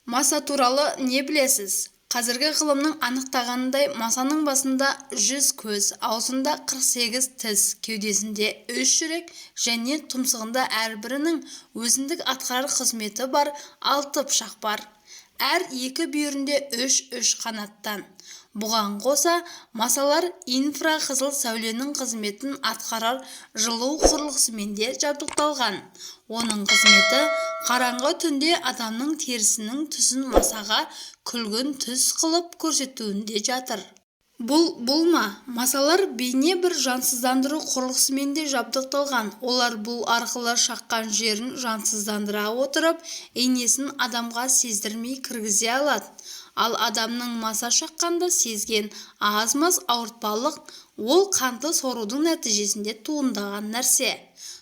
Маса туралы не білесіз? Қазіргі ғылымның анықтағанындай, масаның басында 100 көз, аузында 48 тіс, кеудесінде 3 жүрек және тұмсығында әрбірінің өзіндік атқарар қызметі бар 6 пышақ бар. Әр екі бүйірінде 3 қанаттан. Бұған қоса, масалар инфрақызыл сәуленің қызметін атқарар жылу құрылғысымен де жабдықталған. Оның қызметі қараңғы түнде адамның терісінің түсін масаға күлгін түс қылып көрсетуінде жатыр. Бұл ма? Масалар бейне бір жансыздандыру құрылғысымен де жабдықталған. Олар бұл арқылы шаққан жерін жансыздандыра отырып, инесін адамға сездірмей кіргізе алады. Ал адамның маса шаққанда сезген аз-маз ауыртпалық ол қанды сорудың нәтижесінде туындаған нәрсе.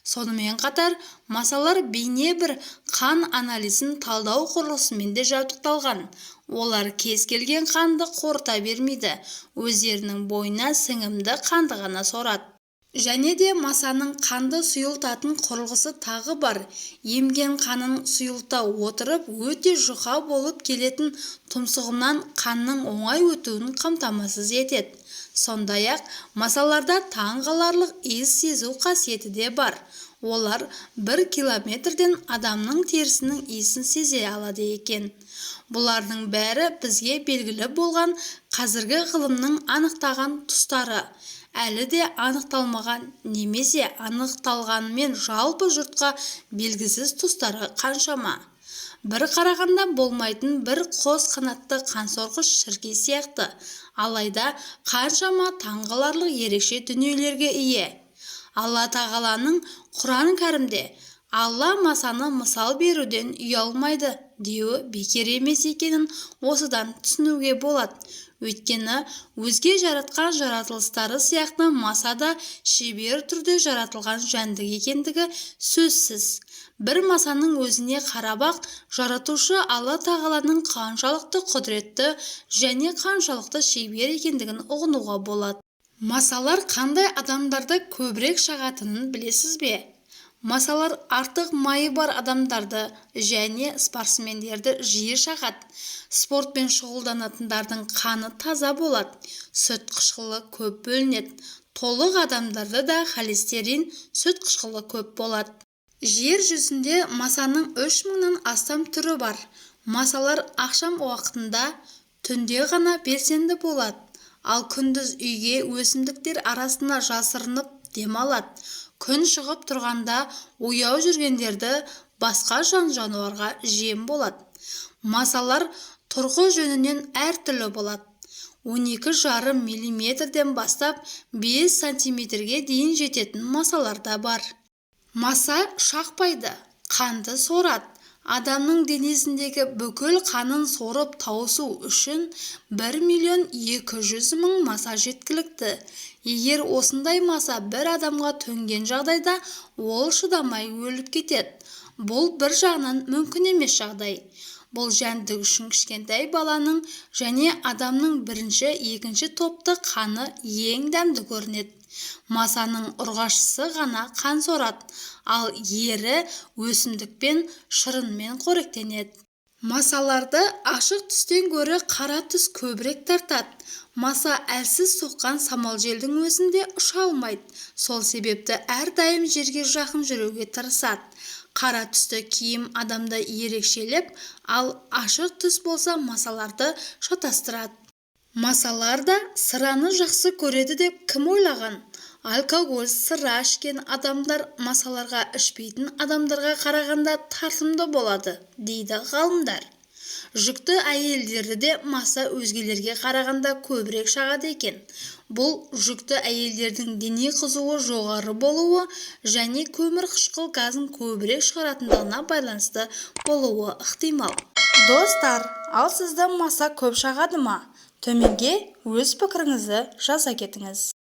Сонымен қатар, масалар бейне бір қан анализін талдау құрылғысымен де жабдықталған. Олар кез келген қанды қорыта бермейді, өздерінің бойына сіңімді қанды ғана сорады. Және де масаның қанды сұйылтатын құрылғысы тағы бар. Емген қанын сұйылта отырып, өте жұқа болып келетін тұмсығынан қанның оңай өтуін қамтамасыз етеді. Сондай-ақ, масаларда таңғаларлық иіс сезу қасиеті де бар. Олар 1 километрден адамның терісінің иісін сезе алады екен. Бұлардың бәрі бізге белгілі болған қазіргі ғылымның анықтаған тұстары. Әлі де анықталмаған немесе анықталғанымен жалпы жұртқа белгісіз тұстары қаншама. Бір қарағанда болмайтын бір қос қанатты қансорғыш шіркей сияқты, алайда қаншама таңғаларлық ерекше дүниелерге ие. Алла тағаланың Құран кәрімде Алла масаны мысал беруден ұялмайды деуі бекер емес екенін осыдан түсінуге болады. Өйткені өзге жаратқан жаратылыстары сияқты масада шебер түрде жаратылған жәндік екендігі сөзсіз. Бір масаның өзіне қарап-ақ жаратушы Алла тағаланың қаншалықты құдіретті және қаншалықты шебер екендігін ұғынуға болады. Масалар қандай адамдарды көбірек шағатынын білесіз бе? Масалар артық майы бар адамдарды және спортсмендерді жиі шағады. Спортпен шұғылданатындардың қаны таза болады, сүт қышқылы көп бөлінеді. Толық адамдарда да холестерин, сүт қышқылы көп болады. Жер жүзінде масаның 3000-нан астам түрі бар. Масалар ақшам уақытында, түнде ғана белсенді болады. Ал күндіз үйге өсімдіктер арасына жасырынып демалады. Күн шығып тұрғанда ояу жүргендерді басқа жан-жануарға жем болады. Масалар тұрғы жөнінен әртүрлі болады. 12,5 мм бастап 5 см-ге дейін жететін масалар да бар. Маса шақпайды, қанды сорады. Адамның денесіндегі бүкіл қанын сорып тауысу үшін 1,200,000 маса жеткілікті. Егер осындай маса бір адамға төнген жағдайда, ол шыдамай өліп кетеді. Бұл бір жағынан мүмкін емес жағдай. Бұл жәндік үшін кішкентай баланың және адамның бірінші, екінші топты қаны ең дәмді көрінеді. Масаның ұрғашысы ғана қан сорады, ал ері өсімдікпен шырынмен қоректенеді. Масаларды ашық түстен гөрі қара түс көбірек тартады. Маса әлсіз соққан самал желдің өзінде ұша алмайды. Сол себепті әрдайым жерге жақын жүруге тырысады. Қара түсті киім адамды ерекшелеп, ал ашық түс болса масаларды шатастырады. Масалар да сыраны жақсы көреді деп кім ойлаған? Алкоголь, сыра ішкен адамдар масаларға ішпейтін адамдарға қарағанда тартымды болады, дейді ғалымдар. Жүкті әйелдерді де маса өзгелерге қарағанда көбірек шағады екен. Бұл жүкті әйелдердің дене қызуы жоғары болуы және көмір қышқыл газын көбірек шығаратындығына байланысты болуы ықтимал. Достар, ал сізді маса көп шағады ма? Төменге өз пікіріңізді жаза кетіңіз.